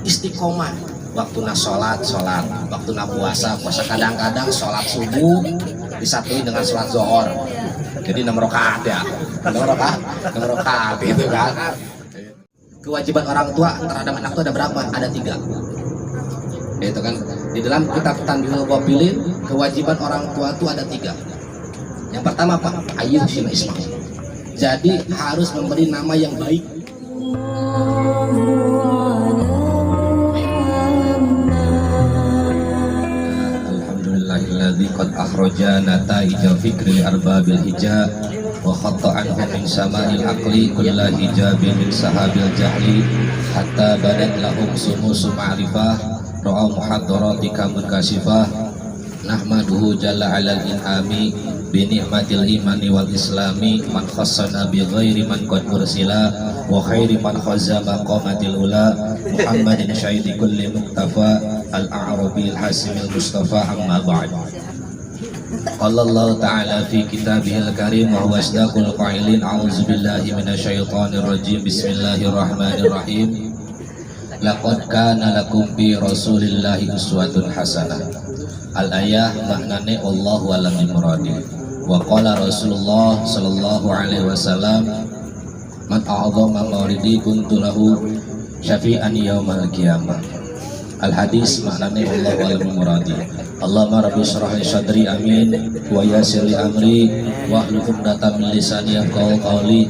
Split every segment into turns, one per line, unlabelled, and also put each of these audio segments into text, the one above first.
istiqomah. Waktuna sholat, waktuna puasa, kadang-kadang sholat subuh disatuin dengan sholat zuhur. Jadi 6 rakaat ya, 6 rakaat gitu kan. Kewajiban orang tua terhadap anak itu ada berapa? Ada 3. Itu kan di dalam kitab Tanbihul Ghafilin, kewajiban orang tua itu ada 3. Yang pertama apa? Ayyuh Shima Isma. Jadi harus memberi nama yang baik. Alhamdulillahilladzi qad akhraja nataija fikri arbabil hijab wa khatta'an min sama'il aqli kulla hijabin min sahabil jahli hatta badat lahum sunusu ma'rifah ra'a muhaddaratika munkasifah nahmaduhu jalla alal in'ami bi ni'matil imani wal islami man khassana bi ghairi man qad ursila wa khairi man khazza maqamatil ula muhammadin syahidi kulli muktafa al-a'rabi al-hasimil mustafa amma ba'd. Qala Allah ta'ala fi kitabihil karim wa huwa asdaqul qa'ilin a'udzu billahi minasyaitonir rajim bismillahirrahmanirrahim laqad kana lakum fi rasulillahi uswatun hasanah. Al-ayah maknane Allahu a'lam bimuradi. Wa qala Rasulullah sallallahu alaihi wasallam man a'dhama mawridi kuntu lahu syafi'an yaumal qiyamah. Al-hadis maknane Allahu a'lam bimuradi. Allahumma rabbi shrah li sadri amin wa yassir li amri wa hlul 'uqdatam min lisani yafqahu qawli.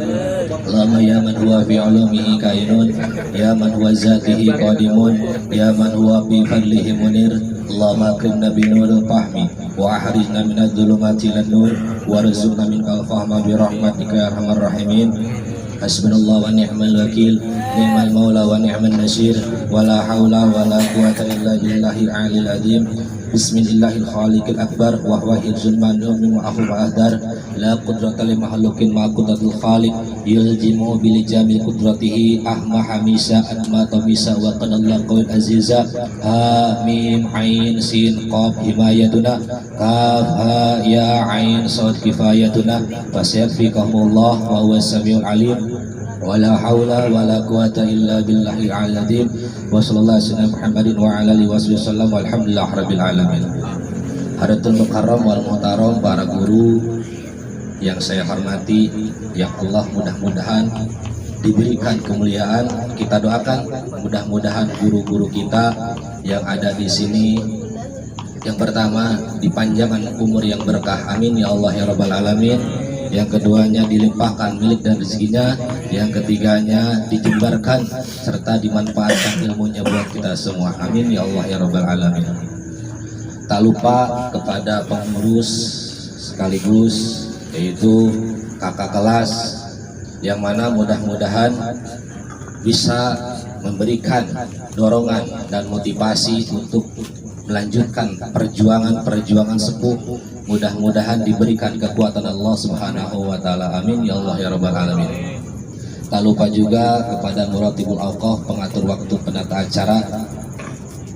Allahumma ya man huwa fi 'ulumihi kainun ya man huwa zatihi qadimun ya man huwa bi fadlihi munir. Allahumma akrimna bi nuril fahmi wa ahrijna min adh-dhulumati ilan nur warzuqna minkal fahma bi rahmatika ya arhamar rahimin. Hasbunallahu wa ni'mal wakil, ni'mal maula wa ni'man nasir, wala haula wala quwata illa billahil aliyil azim. Bismillahil khaliqil akbar wa huwa hirzul manum min wa afu ahdar la qudrata li makhluqin ma qudratul khaliq yuljimu bil jamil qudratihi ahma hamisa atma tamisa wa qadallahu qawl aziza ha mim ain sin qaf himayatuna kaf ha ya ain sad kifayatuna fasyafikakumullah wa huwas samiul alim. Wala haula wala quwata illa billahi al-azim. Wa sallallahu alaihi Muhammadin wa ala alihi wasallam walhamdulillah rabbil alamin. Hadatul mukarram wal muhtaram, para guru yang saya hormati, yang Allah mudah-mudahan diberikan kemuliaan. Kita doakan mudah-mudahan guru-guru kita yang ada di sini, yang pertama dipanjangkan umur yang berkah, amin ya Allah ya rabbal alamin. Yang keduanya dilimpahkan milik dan rezekinya, yang ketiganya dijembarkan serta dimanfaatkan ilmunya buat kita semua, amin ya Allah ya rabbal alamin. Tak lupa kepada pengurus sekaligus yaitu kakak kelas, yang mana mudah-mudahan bisa memberikan dorongan dan motivasi untuk melanjutkan perjuangan sepuh. Mudah-mudahan diberikan kekuatan Allah Subhanahu wa taala, amin ya Allah ya rabbal alamin. Tak lupa juga kepada Muratibul Auqaf, pengatur waktu, penata acara.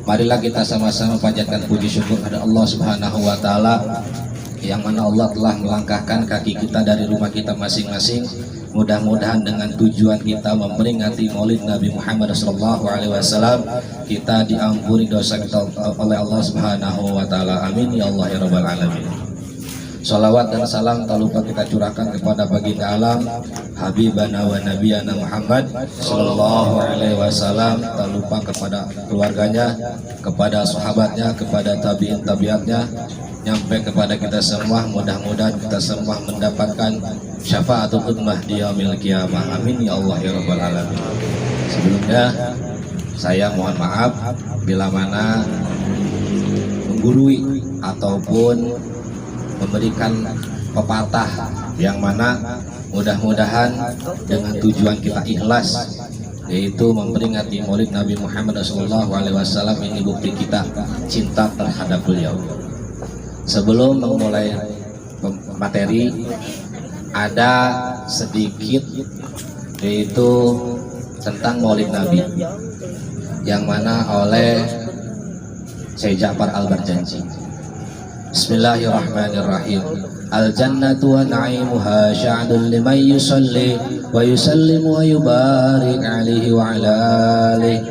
Marilah kita sama-sama panjatkan puji syukur kepada Allah Subhanahu wa taala, yang mana Allah telah melangkahkan kaki kita dari rumah kita masing-masing. Mudah-mudahan dengan tujuan kita memperingati Maulid Nabi Muhammad SAW, kita diampuni dosa kita oleh Allah Subhanahu wa taala, amin ya Allah ya rabbal alamin. Salawat dan salam tak lupa kita curahkan kepada baginda alam Habibana wa Nabiyana Muhammad sallallahu alaihi wasallam. Tak lupa kepada keluarganya, kepada sahabatnya, kepada tabi'in tabiatnya, nyampe kepada kita semua. Mudah-mudahan kita semua mendapatkan syafaatul ummah di yaumil qiyamah, amin ya Allah ya rabbal alamin. Sebelumnya saya mohon maaf bila mana menggurui ataupun memberikan pepatah yang mana mudah-mudahan dengan tujuan kita ikhlas, yaitu memperingati Maulid Nabi Muhammad SAW, ini bukti kita cinta terhadap beliau. Sebelum memulai materi, ada sedikit yaitu tentang Maulid Nabi yang mana oleh Syekh Ja'far Al-Barjanji. Bismillahirrahmanirrahim. Al-jannatu wa na'imuha sya'dun liman yusalli wa yusallimu wa yubarik alaihi wa ala alihi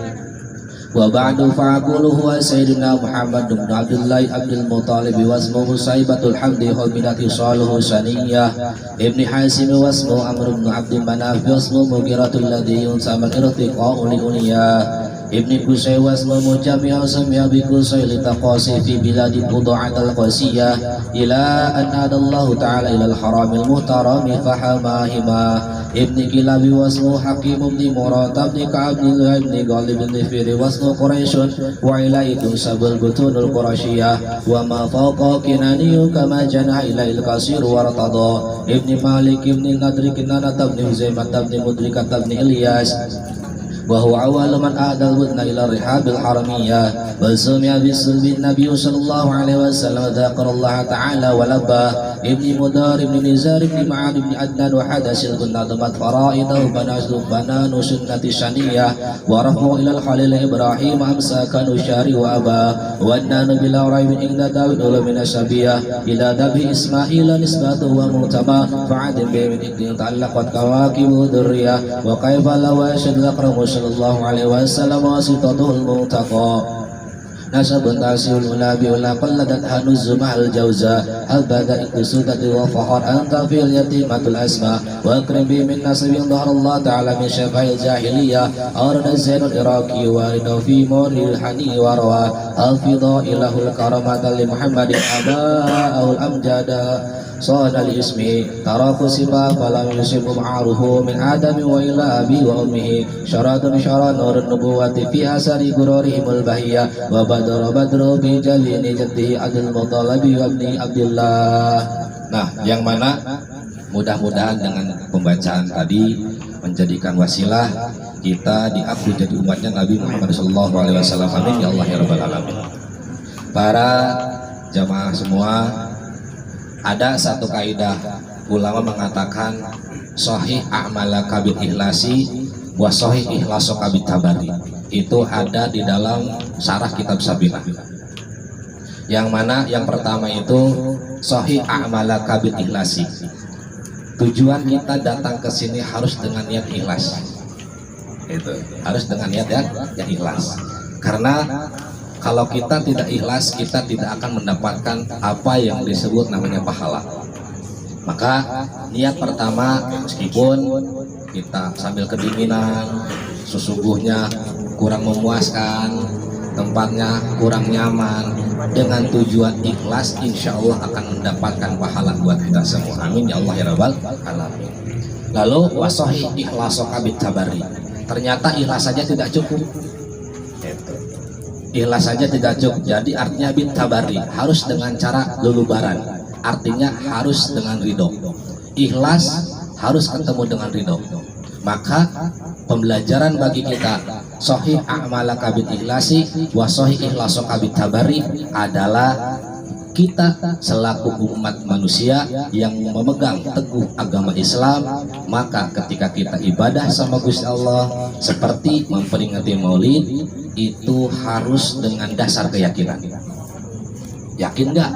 Wa ba'du fa'aqulu huwa sayyidina Muhammad bin Abdullah Abdul Muttalib wasmuhu Saibatul Hamdi Hamidati Saluhu Saniyah Ibni Hasim wasmuhu Amr bin Abdi Manaf wasmuhu Mughiratul ladhi yunsamal irtiqa'u li uliyah Ibni Qusay wasmuhu Jami'a Samia bi Qusay li taqasi fi biladi Qudu'at al-Qasiyah ila an adallahu ta'ala ila al-haramil muhtarami fahamahima Ibni Kilabi wasmuhu Hakim bin Muratab bin Ka'ab bin Ibni Ghalib bin Firi wasmuhu Quraisyun wa ilaikum sabul butunul Qurasiyah wa ma fawqa kinaniyu kama janah ila il-kasir wartada Ibni Malik Ibni Nadri Kinana tabni Zaimat tabni Mudrika tabni Ilyas وهو أول من أهدى الودن إلى الرحاب الحرمية وسمع بالسلب النبي صلى الله عليه وسلم ذكر الله تعالى ولبى ابن مدار ابن نزار ابن معاذ ابن عدنان وحدث نظمت فرائده بنان سنة شنية ورفعوا إلى الخليل إبراهيم أمساك نشاري وأبا والنان بلا ريب عند داود من الشبية إلى ذبح إسماعيل نسبته ومعتمى فعدم بمن تعلقت كواكب ذرية وكيف لو أشد الأكرم صلى الله عليه وسلم واسطته المنتقى نسب تاسع الأولى بأولى قلدت هنز مع الجوزاء هل بدأ اقتصدت وفخر أنت في اليتيمة الأسماء وأكرم بي من نسب ظهر الله تعالى من شفع الجاهلية أرد الزين العراقي وارد في مور الحني وروى الفضاء له الكرامة لمحمد أباءه الأمجاد صاد الاسم ترك سبا فلم يصب معروه من آدم وإلى أبي وأمه شراد شرى نور النبوة في أثر غرورهم البهية وبدر بدر بجلين جده عبد المطلب وابن عبد الله. Nah, yang mana mudah-mudahan dengan pembacaan tadi menjadikan wasilah kita diakui jadi umatnya Nabi Muhammad SAW. Amin ya Allah ya Rabbal Alamin. Para jamaah semua, ada satu kaidah ulama mengatakan sahih a'malaka bil ikhlasi wa sahih ikhlasuka bit tabari. Itu ada di dalam syarah kitab Sabinah. Yang mana yang pertama itu sahih a'malaka bil ikhlasi. Tujuan kita datang ke sini harus dengan niat ikhlas. Itu harus dengan niat yang ikhlas. Karena kalau kita tidak ikhlas, kita tidak akan mendapatkan apa yang disebut namanya pahala. Maka niat pertama, meskipun kita sambil kedinginan, sesungguhnya kurang memuaskan, tempatnya kurang nyaman, dengan tujuan ikhlas, insya Allah akan mendapatkan pahala buat kita semua. Amin ya Allah ya Rabbal Alamin. Lalu wasohi ikhlasoka bit tabari. Ternyata ikhlas saja tidak cukup. Ikhlas saja tidak cukup, jadi artinya bin tabari harus dengan cara lulubaran, artinya harus dengan ridho. Ikhlas harus ketemu dengan ridho. Maka pembelajaran bagi kita sahih a'malaka bil ikhlasi wa sahih ikhlasuka bit tabari adalah kita selaku umat manusia yang memegang teguh agama Islam, maka ketika kita ibadah sama Gusti Allah seperti memperingati Maulid itu harus dengan dasar keyakinan. Yakin nggak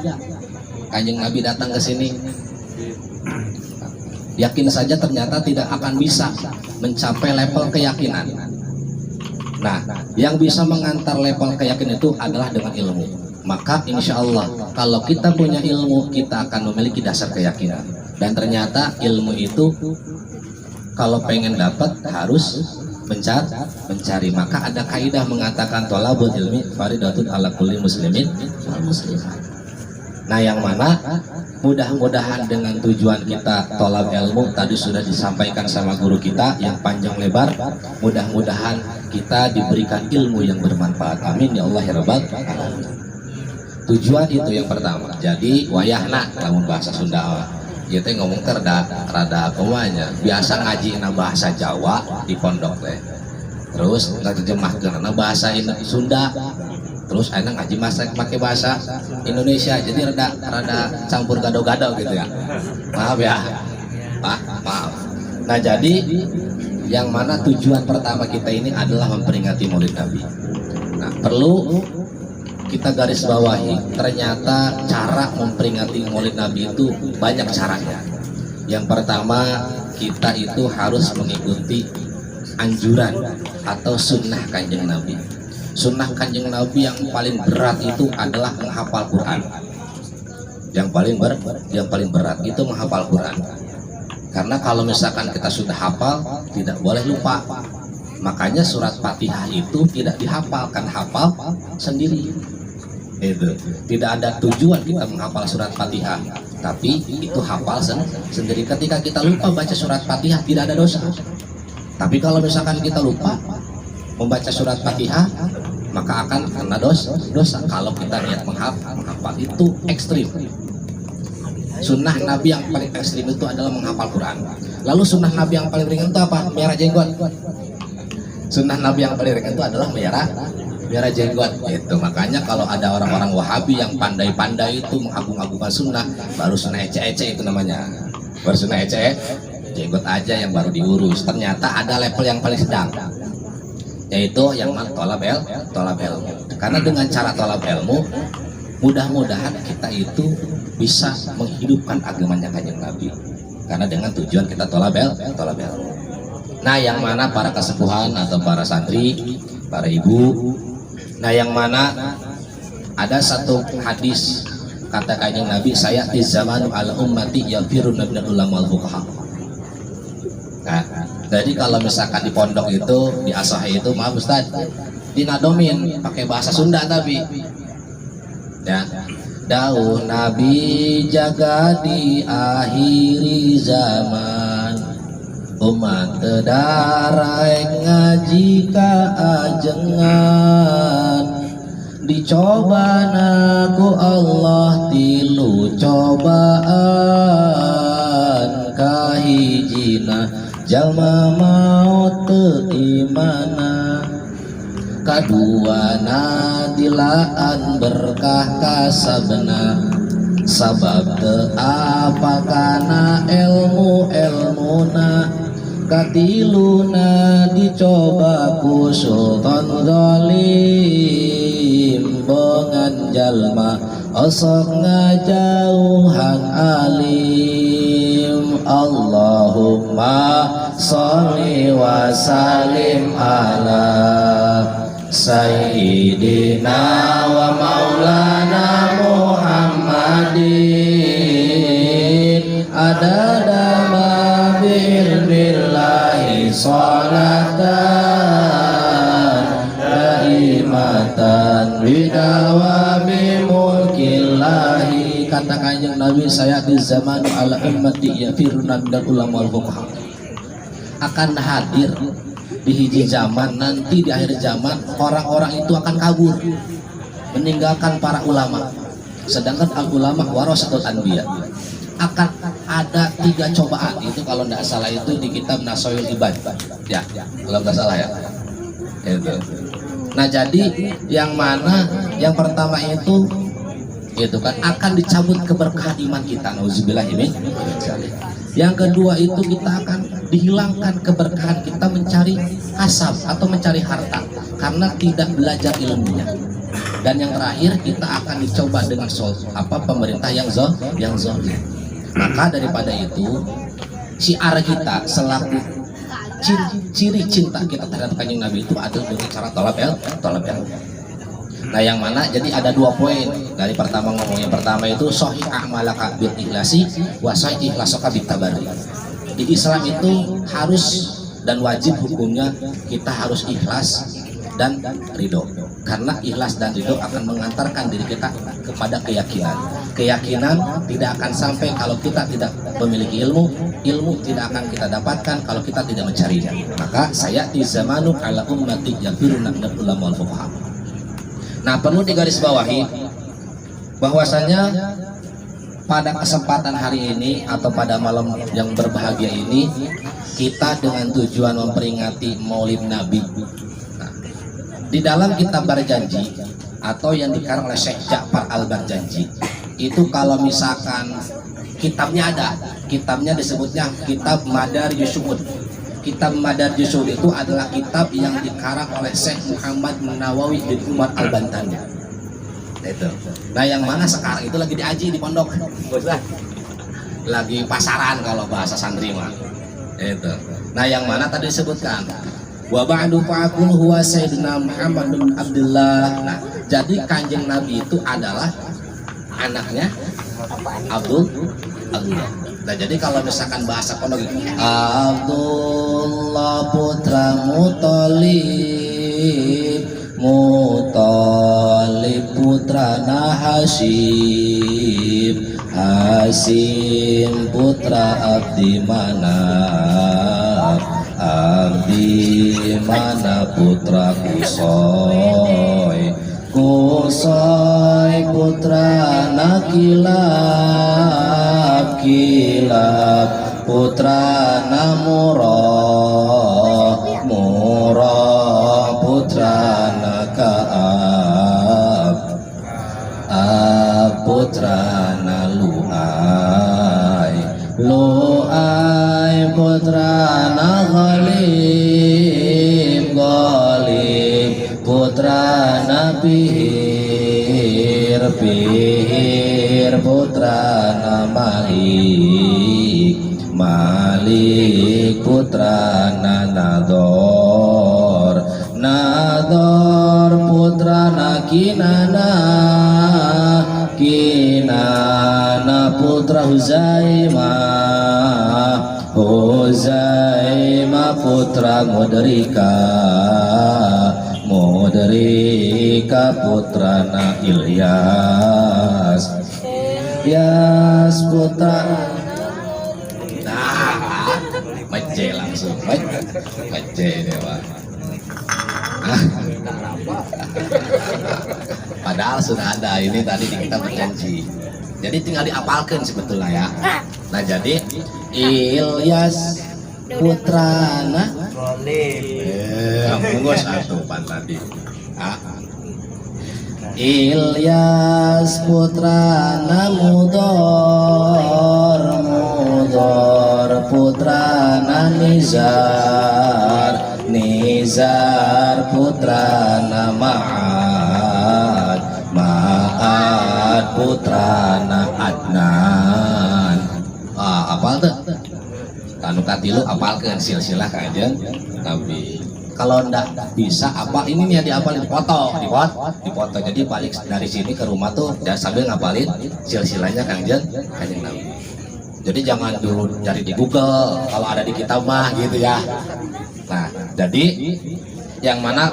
Kanjeng Nabi datang ke sini? Yakin saja ternyata tidak akan bisa mencapai level keyakinan. Nah, yang bisa mengantar level keyakinan itu adalah dengan ilmu. Maka insya Allah kalau kita punya ilmu, kita akan memiliki dasar keyakinan. Dan ternyata ilmu itu kalau pengen dapat harus mencari. Maka ada kaidah mengatakan thalabul ilmi faridatun ala kulli muslimin wal muslimat. Nah, yang mana mudah-mudahan dengan tujuan kita tolab ilmu tadi sudah disampaikan sama guru kita yang panjang lebar, mudah-mudahan kita diberikan ilmu yang bermanfaat. Amin ya Allah ya Rabbal Alamin. Tujuan itu yang pertama. Jadi wayahna lamun bahasa Sunda kita ngomong rada komanya biasa ngaji na bahasa Jawa di pondok teh, terus terjemahkan na bahasa Sunda, terus enak ngaji pakai bahasa Indonesia, jadi rada campur gado-gado gitu ya. Maaf ya, maaf. Nah, jadi yang mana tujuan pertama kita ini adalah memperingati Maulid Nabi. Nah, perlu kita garis bawahi, ternyata cara memperingati Maulid Nabi itu banyak caranya. Yang pertama, kita itu harus mengikuti anjuran atau sunnah Kanjeng Nabi. Sunnah Kanjeng Nabi yang paling berat itu adalah menghafal Quran. Yang paling berat itu menghafal Quran. Karena kalau misalkan kita sudah hafal, tidak boleh lupa. Makanya surat Fatihah itu tidak dihafalkan, hafal sendiri. Itu tidak ada tujuan kita menghafal surat Fatihah, tapi itu hafal sendiri. Ketika kita lupa baca surat Fatihah tidak ada dosa. Tapi kalau misalkan kita lupa membaca surat Fatihah, maka akan kena dosa. Kalau kita niat menghafal itu ekstrim. Sunnah Nabi yang paling ekstrim itu adalah menghafal Quran. Lalu sunnah Nabi yang paling ringan itu apa? Merah jenggot. Sunnah Nabi yang paling ringan itu adalah merah jenggot. Itu makanya kalau ada orang-orang Wahabi yang pandai-pandai itu mengagung-agungkan sunnah, baru sunnah ece-ece itu namanya. Baru sunnah ece, jenggot aja yang baru diurus. Ternyata ada level yang paling sedang, yaitu yang tolab ilmu. Karena dengan cara tolab ilmu, mudah-mudahan kita itu bisa menghidupkan agamanya Kanjeng Nabi. Karena dengan tujuan kita tolab ilmu. Nah, yang mana para kesepuhan atau para santri, para ibu, nah yang mana ada satu hadis kata Kanjeng Nabi, saya di zamanu ala ummati yafiruna minal ulama wal fuqaha. Nah, jadi kalau misalkan di pondok itu, di asahi itu, maaf Ustaz, dinadomin pakai bahasa Sunda tapi ya, dawuh Nabi jaga di akhiri zaman, umat tedarai ngaji ka ajengan, dicoba naku Allah tilu cobaan, kahijina jalma maut teu imana, kadua nadilaan berkah kasabna, sabab teu apa kana ilmuna, katiluna dicoba ku sultan zalim, bengan jalma osok ngajauhan alim. Allahumma sholli wa sallim ala sayyidina wa maulana Muhammadin, adada ma bi'ilmillahi salatan daimatan bidawami mulkillahi. Kata Kanjeng Nabi, saya di zaman ala ummati yafiruna minal ulama wal fuqaha. Akan hadir di hiji zaman, nanti di akhir zaman orang-orang itu akan kabur, meninggalkan para ulama. Sedangkan al ulama warasatul anbiya. Akan ada 3 cobaan, itu kalau tidak salah itu di kitab Nasoil Ibad ya, kalau tidak salah ya itu. Nah, jadi yang mana yang pertama itu kan akan dicabut keberkahan iman kita, nauzubillah min dzalik. Yang kedua itu kita akan dihilangkan keberkahan kita mencari hasab atau mencari harta karena tidak belajar ilmunya. Dan yang terakhir kita akan dicoba dengan pemerintah yang zalim. Maka daripada itu, syiar kita selaku ciri cinta kita terhadap Kanjeng Nabi itu adalah dengan cara tolab ilmu. Nah, yang mana jadi ada 2 poin dari pertama ngomong. Yang pertama itu sahih a'malaka bil ikhlasi wa sahih ikhlasuka bit tabarri. Di Islam itu harus dan wajib hukumnya kita harus ikhlas dan ridho. Karena ikhlas dan ridho akan mengantarkan diri kita kepada keyakinan. Keyakinan tidak akan sampai kalau kita tidak memiliki ilmu. Ilmu tidak akan kita dapatkan kalau kita tidak mencarinya. Maka saya di zamanu ala ummati yafiruna minal ulama wal fuqaha. Nah, perlu digarisbawahi bahwasanya pada kesempatan hari ini atau pada malam yang berbahagia ini, kita dengan tujuan memperingati Maulid Nabi. Nah, di dalam kitab Barjanji atau yang dikarang oleh Syekh Ja'far Al-Barjanji, itu kalau misalkan kitabnya ada, kitabnya disebutnya kitab Madar Yusud. Kitab Madar Yusud itu adalah kitab yang dikarang oleh Syekh Muhammad Nawawi bin Umar Al-Bantani. Itu. Nah, yang mana sekarang itu lagi diaji di pondok, lagi pasaran kalau bahasa santri mah. Itu. Nah, yang mana tadi disebutkan Wa ba'du fa'akul huwa sayyidina Muhammad bin Abdullah. Nah, jadi Kanjeng Nabi itu adalah anaknya Abdullah. Nah, jadi kalau misalkan bahasa pondok gitu, Abdullah putra Muthalib, Muthalib putra Hasyim, Hasyim putra Abdi Manaf, Abdi Manaf putra Qusay, Qusay putra Kilab, Kilab putra Murrah, Murrah putra Ka'ab, putra Lu'ay, Lu'ay putra Ghalib, Ghalib putra Pihir, Pihir putra Malik, Malik putra Nador, Nador putra Kinana, Kinana putra Huzaimah, Huzaimah putra Mudrika, Mudrika putra Ilyas, Ilyas putra Mece langsung, Mece dewa. Padahal sudah ada ini tadi kita berjanji. Jadi tinggal diapalkan sebetulnya ya. Nah jadi Ilyas putrana monggo satu pan tadi. Ilyas putrana Mudor, Mudor putrana Nizar, Nizar putrana Ma'ad, Ma'ad putrana Adnan. Apal tuh? Kanu katilu apalkeun silsilah Kanjeng Nabi. Kalau ndak bisa apal ini nih diapalin dipoto. Jadi balik dari sini ke rumah tuh ya sambil ngapalin silsilahnya Kanjeng Nabi. Jadi jangan dulu cari di Google, kalau ada di kitab mah gitu ya. Nah, jadi yang mana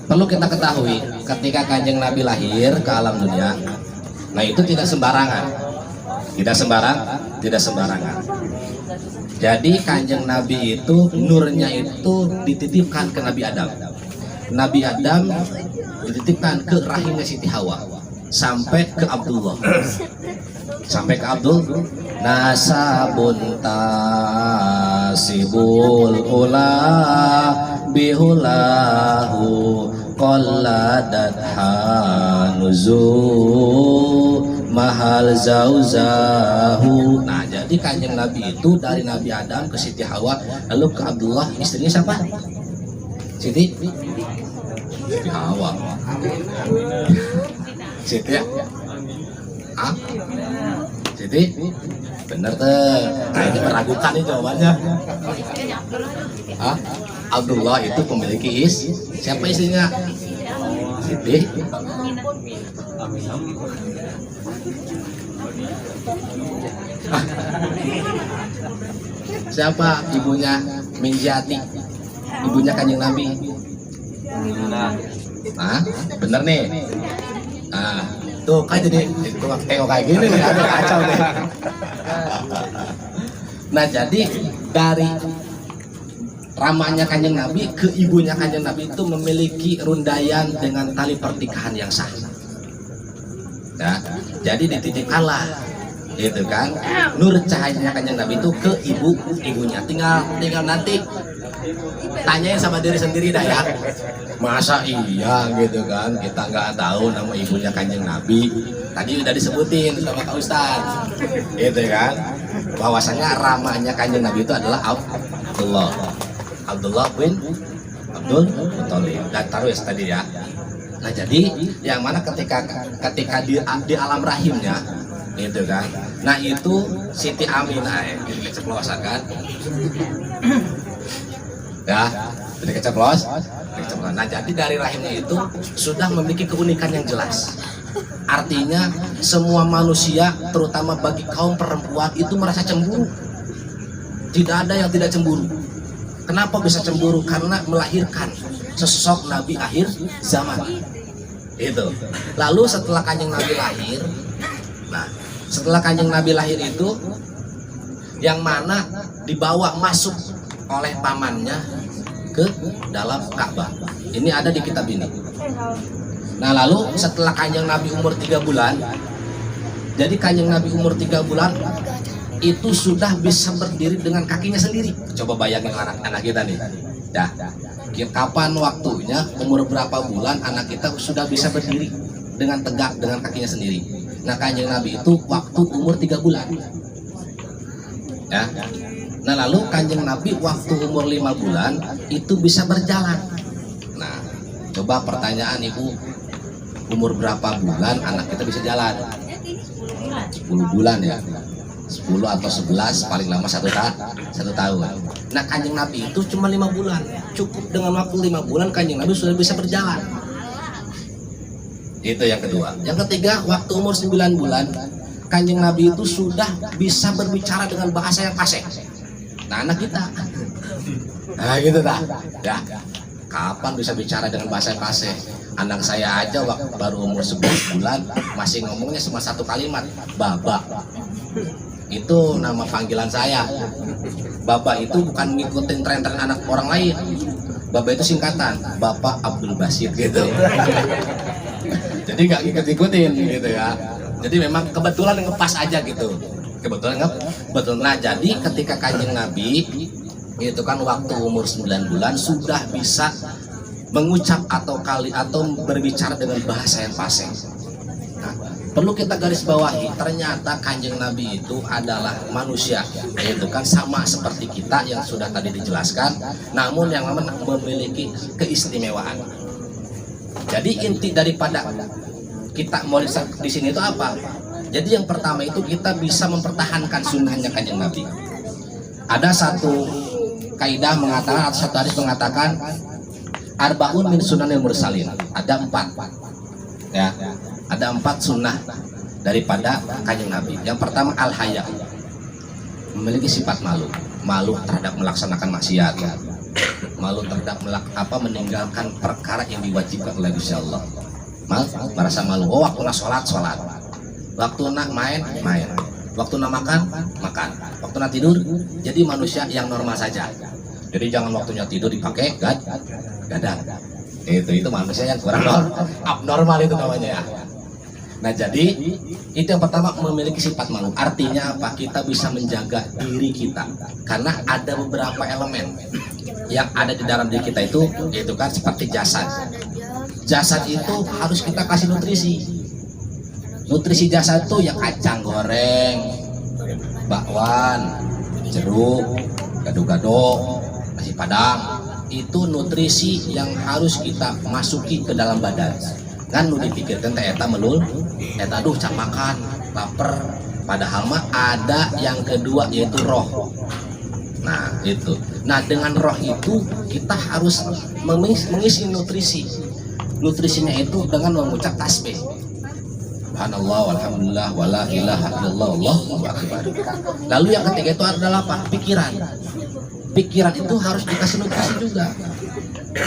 perlu kita ketahui ketika Kanjeng Nabi lahir ke alam dunia, nah itu tidak sembarangan. Tidak sembarangan. Jadi Kanjeng Nabi itu nurnya itu dititipkan ke Nabi Adam. Nabi Adam dititipkan ke rahimnya Siti Hawa sampai ke Abdullah. Sampai ke Abdul nasabun tasibul ula bihulahu qalladat hanuzu mahal zauzahu. Nah jadi Kanjeng Nabi itu dari Nabi Adam ke Siti Hawa lalu ke Abdullah, istrinya siapa? Siti Hawa. Siti ya? Siti? Bener tuh. Nah ini meragukan nih jawabannya. Abdullah itu memiliki siapa istrinya? Siti. Siapa ibunya Minjati? Ibunya Kanjeng Nabi. Bener nih. Tuh kan jadi tengok kayak gini nih, ada kacau nih. Nah jadi dari ramanya Kanjeng Nabi ke ibunya Kanjeng Nabi itu memiliki rundayan dengan tali pernikahan yang sah. Ya, jadi dititipkanlah, gitu kan? Nur cahayanya Kanjeng Nabi itu ke ibunya. Tinggal nanti tanyain sama diri sendiri dah ya. Masa iya gitu kan, kita nggak tahu nama ibunya Kanjeng Nabi. Tadi udah disebutin sama Kak Ustadz, gitu kan, bahwasanya ramanya Kanjeng Nabi itu adalah Abdullah bin Abdul Muthalib. Dan taruh ya tadi ya. Nah jadi yang mana ketika di alam rahimnya, gitu kan. Nah itu Siti Aminah, kan, ya. Jadi keceplos. Nah, jadi dari rahimnya itu sudah memiliki keunikan yang jelas. Artinya semua manusia, terutama bagi kaum perempuan, itu merasa cemburu. Tidak ada yang tidak cemburu. Kenapa bisa cemburu? Karena melahirkan sesosok Nabi akhir zaman. Itu. Lalu setelah Kanjeng Nabi lahir, nah setelah Kanjeng Nabi lahir itu, yang mana dibawa masuk oleh pamannya ke dalam Ka'bah. Ini ada di kitab ini. Nah, lalu setelah Kanjeng Nabi umur 3 bulan, jadi Kanjeng Nabi umur 3 bulan itu sudah bisa berdiri dengan kakinya sendiri. Coba bayangin anak kita nih. Dah. Kapan waktunya, umur berapa bulan anak kita sudah bisa berdiri dengan tegak dengan kakinya sendiri. Nah, Kanjeng Nabi itu waktu umur 3 bulan. Ya. Nah, lalu Kanjeng Nabi waktu umur 5 bulan itu bisa berjalan. Nah, coba pertanyaan ibu, umur berapa bulan anak kita bisa jalan? 10 bulan ya, 10 atau 11, paling lama 1 tahun. Nah, Kanjeng Nabi itu cuma 5 bulan. Cukup dengan waktu 5 bulan Kanjeng Nabi sudah bisa berjalan. Itu yang kedua. Yang ketiga, waktu umur 9 bulan Kanjeng Nabi itu sudah bisa berbicara dengan bahasa yang fasih. Nah, anak kita, nah gitu dah, ya. Kapan bisa bicara dengan bahasa yang fasih? Anak saya aja waktu baru umur 11 bulan masih ngomongnya cuma 1 kalimat, Baba. Itu nama panggilan saya. Baba itu bukan ngikutin tren-tren anak orang lain. Baba itu singkatan, Bapak Abdul Basit gitu. Jadi nggak ngikut-ngikutin gitu ya. Jadi memang kebetulan ngepas aja gitu. Kebetulan. Nah, jadi ketika Kanjeng Nabi itu kan waktu umur 9 bulan sudah bisa mengucap atau berbicara dengan bahasa yang fasih. Nah, perlu kita garis bawahi, ternyata Kanjeng Nabi itu adalah manusia, yaitu kan sama seperti kita yang sudah tadi dijelaskan, namun yang memiliki keistimewaan. Jadi inti daripada kita mau di sini itu apa? Jadi yang pertama itu kita bisa mempertahankan sunnahnya Kanjeng Nabi. Ada satu kaidah mengatakan, atau satu hadis mengatakan, Arba'un min sunanil mursalin. Ada 4, ya, ada 4 sunnah daripada Kanjeng Nabi. Yang pertama al-haya, memiliki sifat malu, malu terhadap melaksanakan maksiat, malu terhadap meninggalkan perkara yang diwajibkan oleh Gusti Allah. Merasa malu. Oh, waktu nak sholat, waktu nak main, waktu nak makan, waktu nak tidur. Jadi manusia yang normal saja. Jadi jangan waktunya tidur dipakai gadang. Itu manusia yang kurang abnormal itu namanya ya. Nah, jadi itu yang pertama, memiliki sifat malu. Artinya apa? Kita bisa menjaga diri kita karena ada beberapa elemen yang ada di dalam diri kita itu kan seperti jasad. Jasad itu harus kita kasih nutrisi. Nutrisi jasad itu ya kacang goreng, bakwan, jeruk, gado-gado, nasi padang. Itu nutrisi yang harus kita masuki ke dalam badan. Kan lu dipikirkan eta melul, eta aduh cak makan, lapar. Padahal mah ada yang kedua yaitu roh. Nah, itu. Nah, dengan roh itu kita harus mengisi nutrisi. Nutrisinya itu dengan mengucap tasbih. Subhanallah walhamdulillah wala ilaha illallah Allahu akbar. Lalu yang ketiga itu adalah apa? Pikiran. Pikiran itu harus dikasih nutrisi juga.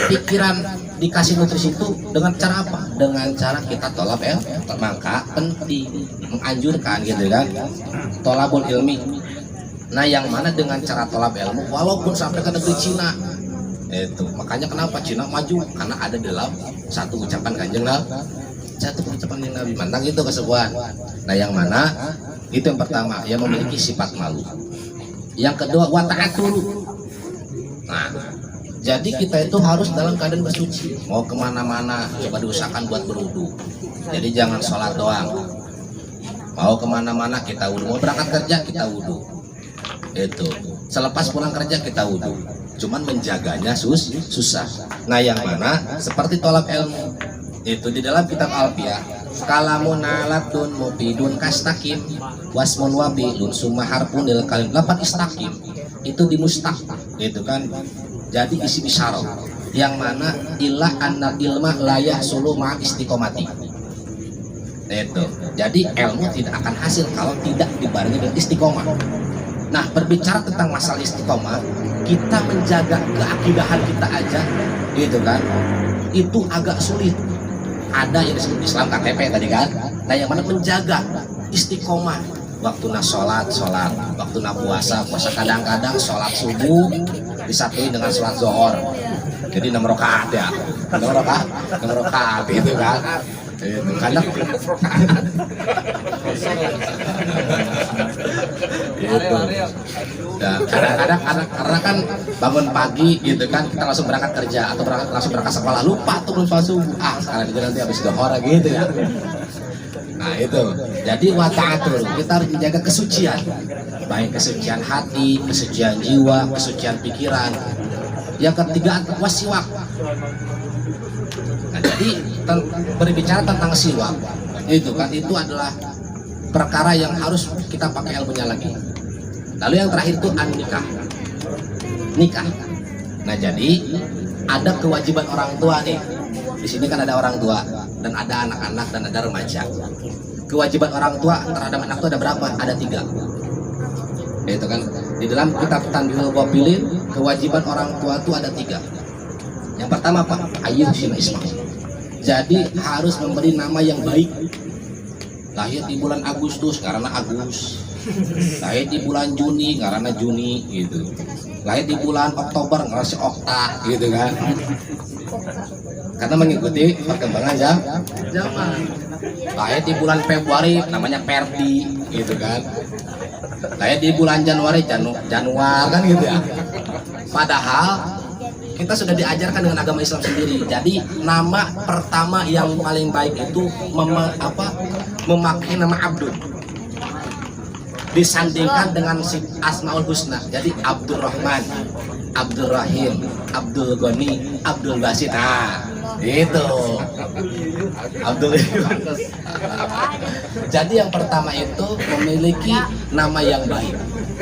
Pikiran dikasih nutrisi itu dengan cara apa? Dengan cara kita tolab maka penting menganjurkan gitu kan, tolabul ilmi. Nah, yang mana dengan cara tolab ilmu walaupun sampai ke negeri Cina. Itu makanya kenapa Cina maju, karena ada dalam satu ucapan Kanjeng Nabi mantang itu kesebuahan. Nah, yang mana itu yang pertama, yang memiliki sifat malu. Yang kedua wa ta'atur. Nah, jadi kita itu harus dalam keadaan bersuci. Mau kemana-mana coba diusahakan buat berwudu. Jadi jangan sholat doang. Mau kemana-mana kita wudu. Mau berangkat kerja kita wudu. Itu selepas pulang kerja kita wudu. Cuman menjaganya susah. Nah, yang mana seperti tolak ilmu itu di dalam kitab Alfiyah, kalamun alatun mufidun kastakim wasmun wabilun summa harfun lil kalim. Lapan istakim itu di mustaq, itu kan Jadi isim isyarah yang mana illa anna ilma la yahsulu ma istiqomati. Itu. Jadi ilmu tidak akan hasil kalau tidak dibarengi dengan istiqomah. Nah, berbicara tentang masalah istiqomah, kita menjaga keakidahan kita aja, gitu kan? Itu agak sulit. Ada yang disebut Islam KTP tadi kan? Nah, yang mana menjaga istiqomah. Waktu sholat, waktu puasa, kadang-kadang sholat subuh disatuin dengan sholat zuhur. Jadi 6 rakaat ya, 6 rakaat gitu kan? Itu kadang gitu. Nah, kadang-kadang karena kan bangun pagi gitu kan, kita langsung berangkat kerja atau langsung berangkat sekolah, lupa tuh belum sholat subuh. Sekarang itu nanti habis zuhur gitu ya. Nah itu, jadi wata'atul, kita harus menjaga kesucian, baik kesucian hati, kesucian jiwa, kesucian pikiran. Yang ketiga wasiwak. Nah, jadi berbicara tentang siwak, itu kan itu adalah perkara yang harus kita pakai ilmunya lagi. Lalu yang terakhir itu nikah. Nah jadi ada kewajiban orang tua nih. Di sini kan ada orang tua dan ada anak-anak dan ada remaja. Kewajiban orang tua terhadap anak itu ada berapa? Ada 3. Itu kan di dalam kitab Tanbihul Ghafilin, kewajiban orang tua itu ada 3. Yang pertama apa? Ayyuhsina isma. Jadi harus memberi nama yang baik. Lahir di bulan Agustus karena Agus. Lahir di bulan Juni karena Juni gitu. Lahir di bulan Oktober karena si Okta gitu kan. Karena mengikuti perkembangan zaman. Lahir di bulan Februari namanya Perdi gitu kan. Lahir di bulan Januari Januar kan gitu ya. Padahal kita sudah diajarkan dengan agama Islam sendiri. Jadi nama pertama yang paling baik itu memakai nama Abdul. Disandingkan dengan si Asmaul Husna. Jadi Abdurrahman, Abdul Rahim, Abdul Ghani, Abdul Basit. Nah, itu Abdul. Jadi yang pertama itu memiliki nama yang baik.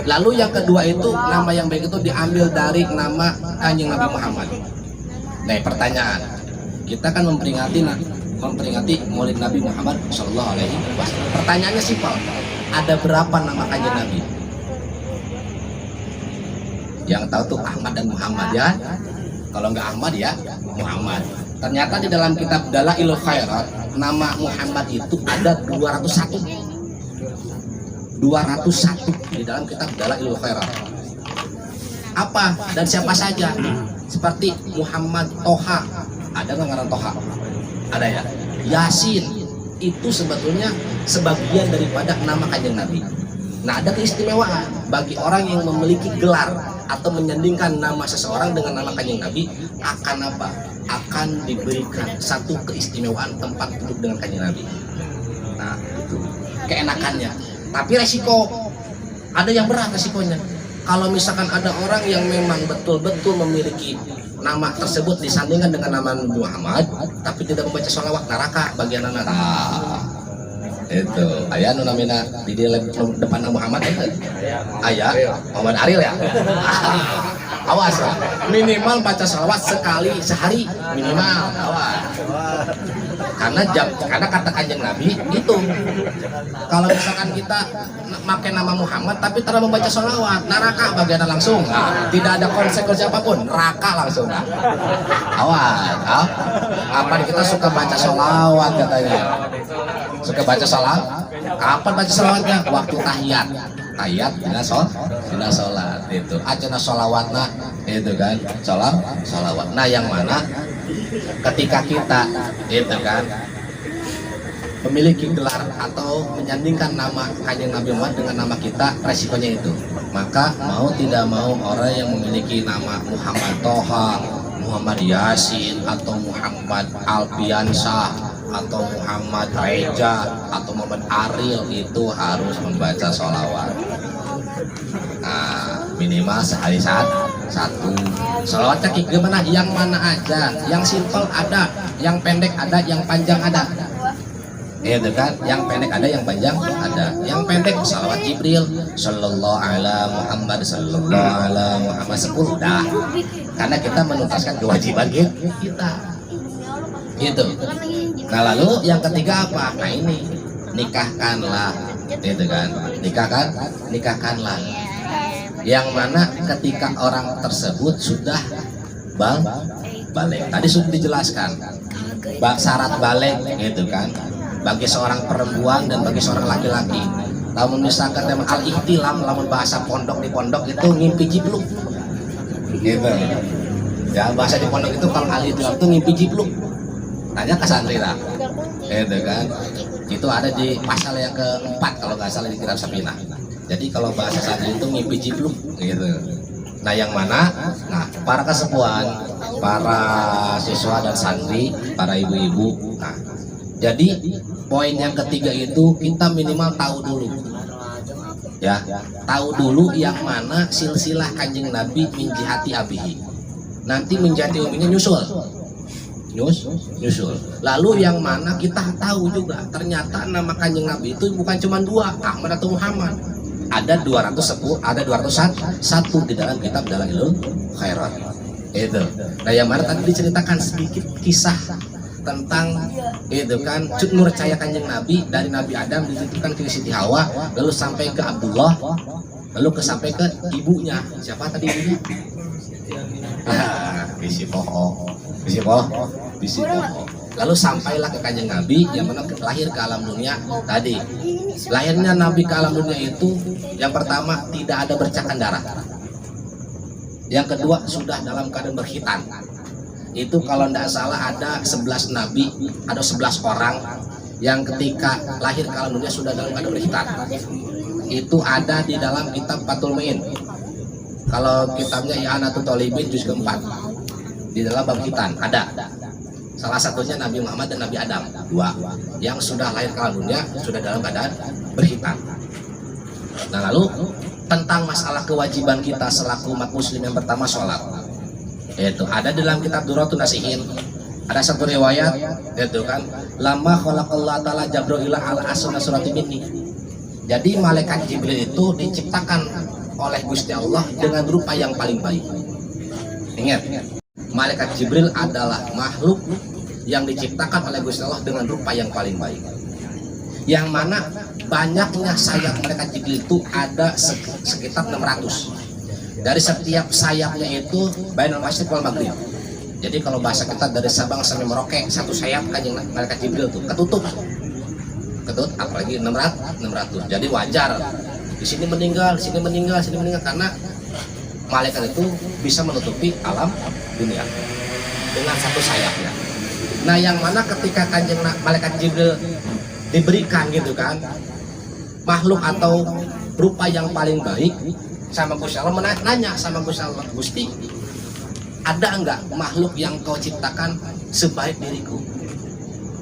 Lalu yang kedua itu nama yang baik itu diambil dari nama Kanjeng Nabi Muhammad. Nah, pertanyaan, kita kan memperingati Maulid Nabi Muhammad Shallallahu Alaihi Wasallam. Pertanyaannya simpel, ada berapa nama Kanjeng Nabi? Yang tahu tuh Ahmad dan Muhammad ya. Kalau nggak Ahmad ya Muhammad. Ternyata di dalam kitab Dalailul Khairat nama Muhammad itu ada 201 di dalam kitab Dalailul Khairat. Apa dan siapa saja? Seperti Muhammad Toha, ada nggak ngaran Toha? Ada ya. Yasin itu sebetulnya sebagian daripada nama Kanjeng Nabi. Nah, ada keistimewaan bagi orang yang memiliki gelar atau menyandingkan nama seseorang dengan nama Kanjeng Nabi, akan apa? Akan diberikan satu keistimewaan tempat duduk dengan Kanjeng Nabi. Nah, itu keenakannya. Tapi resiko, ada yang berat resikonya. Kalau misalkan ada orang yang memang betul-betul memiliki nama tersebut disandingkan dengan nama Muhammad, tapi tidak membaca sholawat, neraka bagian anak. Itu ayah nu namina di depan Muhammad itu ayah Muhammad Ariel ya. Awas lah, minimal baca sholawat sekali sehari minimal, awas. Karena kata Kanjeng Nabi itu, kalau misalkan kita pakai nama Muhammad tapi tidak membaca sholawat, neraka bagian langsung. Nah, tidak ada konsekuensi apapun, neraka langsung. Nah. Awas, apa kita suka baca sholawat katanya. Suka baca sholawat? Kapan baca sholawatnya? Waktu tahiyat. Tahiyat tidak sholat itu. Acana sholawatna itu kan sholawat. Nah, yang mana ketika kita itu kan memiliki gelar atau menyandingkan nama Kanjeng Nabi Muhammad dengan nama kita, resikonya itu. Maka mau tidak mau orang yang memiliki nama Muhammad Toha, Muhammad Yasin, atau Muhammad Alfiansyah, atau Muhammad Reja, atau Muhammad Ariel itu harus membaca sholawat. Nah, minimal sehari satu. Sholawatnya gimana? Yang mana aja? Yang simple ada, yang pendek ada, yang panjang ada. Itu kan, yang pendek ada, yang panjang ada. Yang pendek sholawat Jibril, sallallahu ala Muhammad, sallallahu ala Muhammad 10 dah. karena kita menuntaskan kewajiban kita. Gitu. Nah lalu yang ketiga apa? Nah ini nikahkanlah, gitu kan? Nikahkanlah. Yang mana ketika orang tersebut sudah balik. Tadi sudah dijelaskan syarat balik, gitu kan? Bagi seorang perempuan dan bagi seorang laki-laki. Lamun misalkan tema al-ihtilam, lamun bahasa pondok di pondok itu ngimpi jipluk, gitu. Ya bahasa di pondok itu kalau al-ihtilam itu ngimpi jipluk. Tanya ke santri lah, gitu kan? Itu ada di pasal yang keempat kalau nggak salah di kitab Safinah. Jadi kalau bahasa santri itu ngimpi jipluk, gitu. Nah yang mana? Nah para kesepuan, para siswa dan santri, para ibu-ibu. Nah jadi poin yang ketiga itu kita minimal tahu dulu, ya, tahu dulu yang mana silsilah kanjeng Nabi min jihati abihi. Nanti min jihati uminya nyusul. Lalu yang mana kita tahu juga ternyata nama kanjeng Nabi itu bukan cuma dua, Ahmad atau Muhammad. Ada 210, ada 201 di dalam kitab Dalailul Khairat. Itu. Nah yang mana tadi diceritakan sedikit kisah tentang itu kan nur cahaya kanjeng Nabi dari Nabi Adam dititipkan ke Siti Hawa, lalu sampai ke Abdullah, lalu sampai ke ibunya. Siapa tadi ibunya? Bisi Poho. Lalu sampailah ke kanjeng Nabi yang mana lahir ke alam dunia tadi. Lahirnya Nabi ke alam dunia itu yang pertama tidak ada bercakan darah. Yang kedua sudah dalam keadaan berkhitan. Itu kalau tidak salah ada 11 nabi, ada 11 orang yang ketika lahir ke alam dunia sudah dalam keadaan berkhitan. Itu ada di dalam kitab Fathul Mu'in. Kalau kitabnya I'anatul Thalibin juz keempat, di dalam bab khitan ada. Salah satunya Nabi Muhammad dan Nabi Adam, dua yang sudah lahir ke alam dunia sudah dalam keadaan berkhitan. Nah lalu tentang masalah kewajiban kita selaku umat muslim yang pertama sholat, yaitu ada dalam kitab Duratun Nasihin. Ada satu riwayat yaitu kan lama khalaqallahu ta'ala Jabril ala asna surati minni. Jadi malaikat Jibril itu diciptakan oleh Gusti Allah dengan rupa yang paling baik. Ingat, malaikat Jibril adalah makhluk yang diciptakan oleh Gusti Allah dengan rupa yang paling baik. Yang mana banyaknya sayap malaikat Jibril itu ada sekitar 600. Dari setiap sayapnya itu bainal masyriq wal maghrib. Jadi kalau bahasa kita dari Sabang sampai Merauke satu sayap kanjeng malaikat Jibril tuh ketutup, apalagi 600. Jadi wajar di sini meninggal, di sini meninggal karena malaikat itu bisa menutupi alam dunia dengan satu sayapnya. Nah yang mana ketika kanjeng malaikat Jibril diberikan gitu kan makhluk atau rupa yang paling baik sama Gusti Allah, menanya sama Gusti Allah, Gusti ada enggak makhluk yang kau ciptakan sebaik diriku?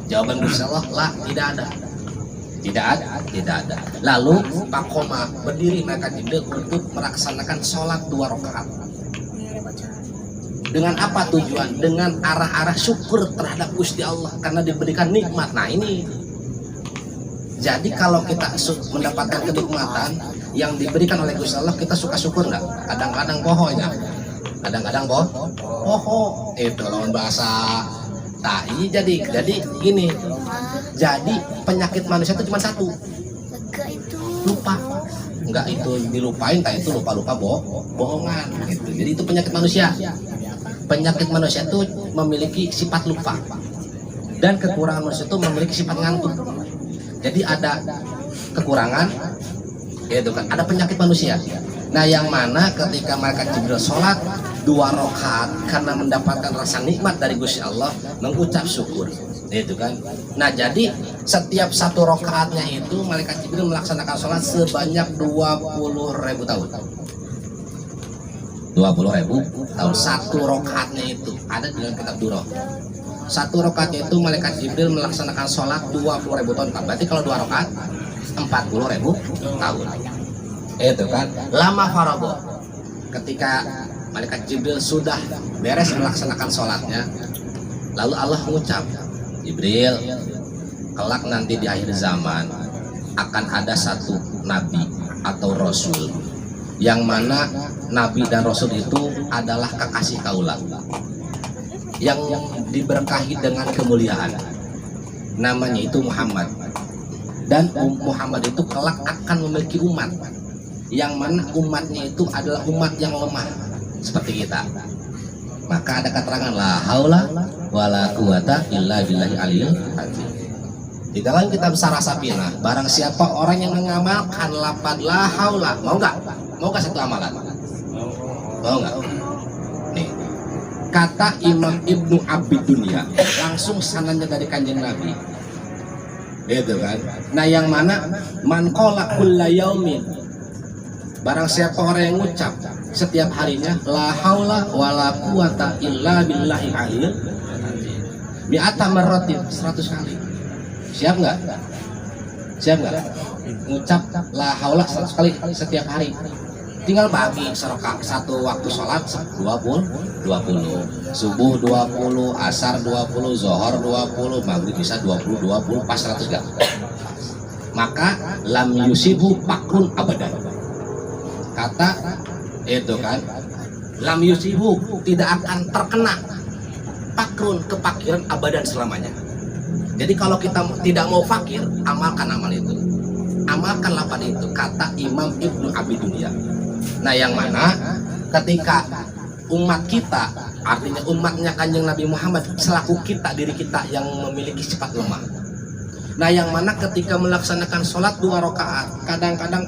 Jawaban Gusti Allah, lah tidak ada. Lalu Pakoma berdiri malaikat Jibril untuk melaksanakan sholat 2 rakaat. Dengan apa tujuan? Dengan arah-arah syukur terhadap Gusti Allah karena diberikan nikmat. Nah ini. Jadi kalau kita mendapatkan kenikmatan yang diberikan oleh Gusti Allah, kita suka syukur nggak? Kadang-kadang bohongnya. Kadang-kadang bohong. Itu lawan bahasa tai. Jadi gini. Jadi penyakit manusia itu cuma satu. Lupa. Enggak itu dilupain, tak itu lupa-lupa bohongan gitu. Jadi itu penyakit manusia. Penyakit manusia itu memiliki sifat lupa, dan kekurangan manusia itu memiliki sifat ngantuk. Jadi ada kekurangan, yaitu kan ada penyakit manusia. Nah yang mana ketika malaikat Jibril sholat 2 rakaat karena mendapatkan rasa nikmat dari Gusti Allah, mengucap syukur, itu kan. Nah jadi setiap 1 rakaatnya itu malaikat Jibril melaksanakan sholat sebanyak 20.000 tahun. 20.000 tahun. 1 rakaatnya itu ada di dalam kitab Durah. 1 rakaatnya itu malaikat Jibril melaksanakan sholat 20.000 tahun. Berarti kalau 2 rakaat 40.000 tahun. Itu kan. Lama faradho. Ketika malaikat Jibril sudah beres melaksanakan sholatnya, lalu Allah mengucap, Jibril, kelak nanti di akhir zaman akan ada satu nabi atau rasul yang mana Nabi dan Rasul itu adalah kekasih kaula yang diberkahi dengan kemuliaan, namanya itu Muhammad. Dan Muhammad itu kelak akan memiliki umat yang mana umatnya itu adalah umat yang lemah seperti kita. Maka ada keterangan la haula wala quwata illa billahi aliyil azim. Di dalam kitab Syarah Safinah, barang siapa orang yang mengamalkan lafaz la haula, mau nggak? Mau nggak satu amalan? Mau nggak? Nih, kata Imam Ibnu Abi Dunya, langsung sanadnya dari kanjeng Nabi. Gitu kan? Nah, yang mana man qala kulla yaumin, barang siapa orang yang ngucap setiap harinya la haula wala quwata illa billahi aliyil mi'ata marratin, 100 kali. Siap nggak? Siap nggak? Ngucap la haula 100 kali setiap hari. Tinggal bagi satu waktu sholat 20, subuh 20, asar 20, zohor 20, maghrib bisa 20, pas 100 gak? Maka lam yusibu pakrun abadan. Kata itu kan, lam yusibu, tidak akan terkena pakrun, kepakiran abadan selamanya. Jadi kalau kita tidak mau fakir, amalkan amal itu, amalkan lapan itu, kata Imam Ibnu Abi Dunya. Nah, yang mana ketika umat kita, artinya umatnya kanjeng Nabi Muhammad, selaku kita, diri kita yang memiliki sifat lemah. Nah, yang mana ketika melaksanakan sholat 2 rakaat, kadang-kadang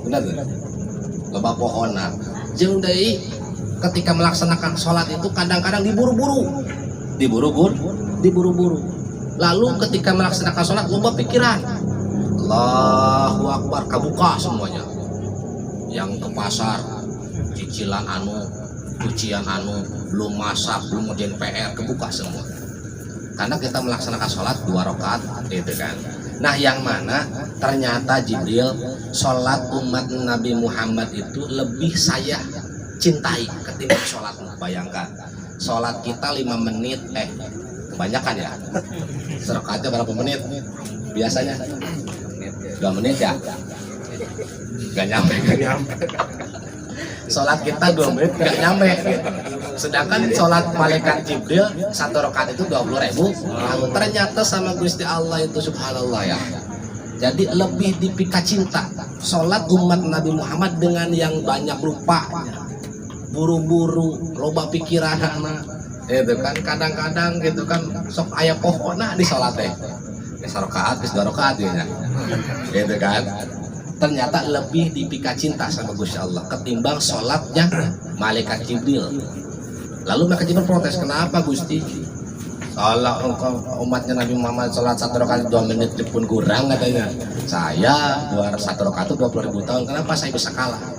benar loba pohonan jeung deui ketika melaksanakan sholat itu kadang-kadang diburu-buru. Lalu ketika melaksanakan sholat loba pikiran, Allahu Akbar, kebuka semuanya. Yang ke pasar, cicilan cucian belum masak, belum ngerjain PR, kebuka semua. Karena kita melaksanakan sholat 2 rakaat, gitu kan. Nah, yang mana ternyata Jibril, sholat umat Nabi Muhammad itu lebih saya cintai ketimbang sholat. Bayangkan, sholat kita 5 menit, kebanyakan ya. Serokatnya berapa menit? Biasanya 2 menit ya? Gak nyampe. Sholat kita 2 menit gak nyampe. Sedangkan sholat malaikat Jibril 1 rakaat itu 20.000. Ternyata sama Gusti Allah itu subhanallah ya. Jadi lebih dipika cinta sholat umat Nabi Muhammad dengan yang banyak lupanya, buru-buru, loba pikiran anak. Itu kan kadang-kadang gitu kan sok aya pohona di sholat teh. 1 rakaat, 2 rakaat ya. Gitu kan. Ternyata lebih dipika cinta sama Gusti Allah ketimbang sholatnya malaikat Jibril. Lalu malaikat Jibril protes, kenapa Gusti? Kalau umatnya Nabi Muhammad sholat 1 rakaat 2 menit pun kurang katanya. Saya 1 rakaat itu 20.000 tahun, kenapa saya bisa kalah?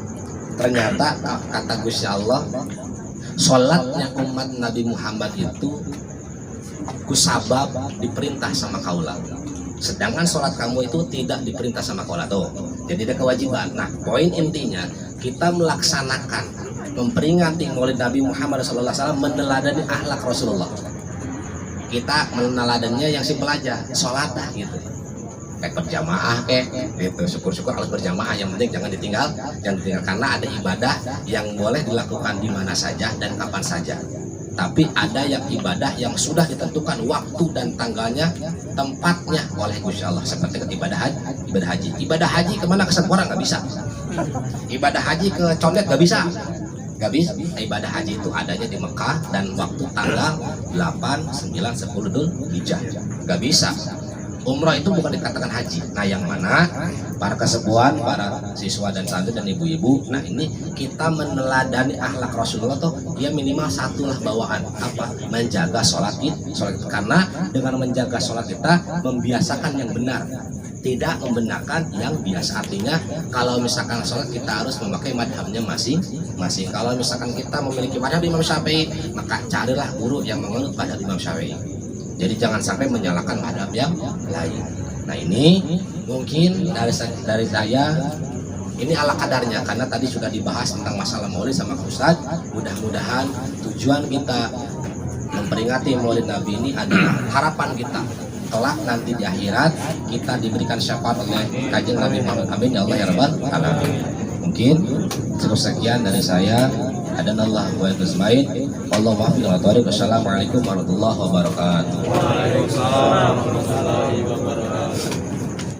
Ternyata kata Gusti Allah, sholatnya umat Nabi Muhammad itu kusabab diperintah sama kaula. Sedangkan sholat kamu itu tidak diperintah sama kaula tuh. Jadi ada kewajiban. Nah, poin intinya kita melaksanakan, memperingati Maulid Nabi Muhammad SAW, meneladani akhlak Rasulullah. Kita meneladannya yang simpel aja, sholat dah gitu. Kayak berjamaah gitu. Syukur-syukur harus berjamaah, yang penting jangan ditinggal, karena ada ibadah yang boleh dilakukan di mana saja dan kapan saja. Tapi ada yang ibadah yang sudah ditentukan waktu dan tanggalnya, tempatnya oleh Gusti Allah, seperti ibadah haji. Ibadah haji kemana, ke Semarang nggak bisa. Ibadah haji ke Condet nggak bisa. Ibadah haji itu adanya di Mekah dan waktu tanggal 8, 9, 10 Dzulhijjah. Nggak bisa. Umrah itu bukan dikatakan haji. Nah, yang mana para kesepuhan, para siswa dan santri dan ibu-ibu, nah ini kita meneladani akhlak Rasulullah tuh, ya minimal satulah bawaan apa? Menjaga sholat kita. Karena dengan menjaga sholat kita membiasakan yang benar, tidak membenarkan yang biasa. Artinya kalau misalkan sholat kita harus memakai madhabnya masing-masing. Kalau misalkan kita memiliki madhab Imam Syafi'i, maka carilah guru yang menganut madhab Imam Syafi'i. Jadi jangan sampai menyalahkan madhab yang lain. Nah, ini mungkin dari saya, ini ala kadarnya, karena tadi sudah dibahas tentang masalah maulid sama Ustadz. Mudah-mudahan tujuan kita memperingati maulid Nabi ini adalah harapan kita kelak nanti di akhirat kita diberikan syafaat oleh kanjeng Nabi Muhammad. Amin ya Allah ya Rabbal alamin. Mungkin cukup sekian dari saya. Adanallah wa yajmain. Wallahu a'lam bishawab. Wassalamualaikum warahmatullahi wabarakatuh.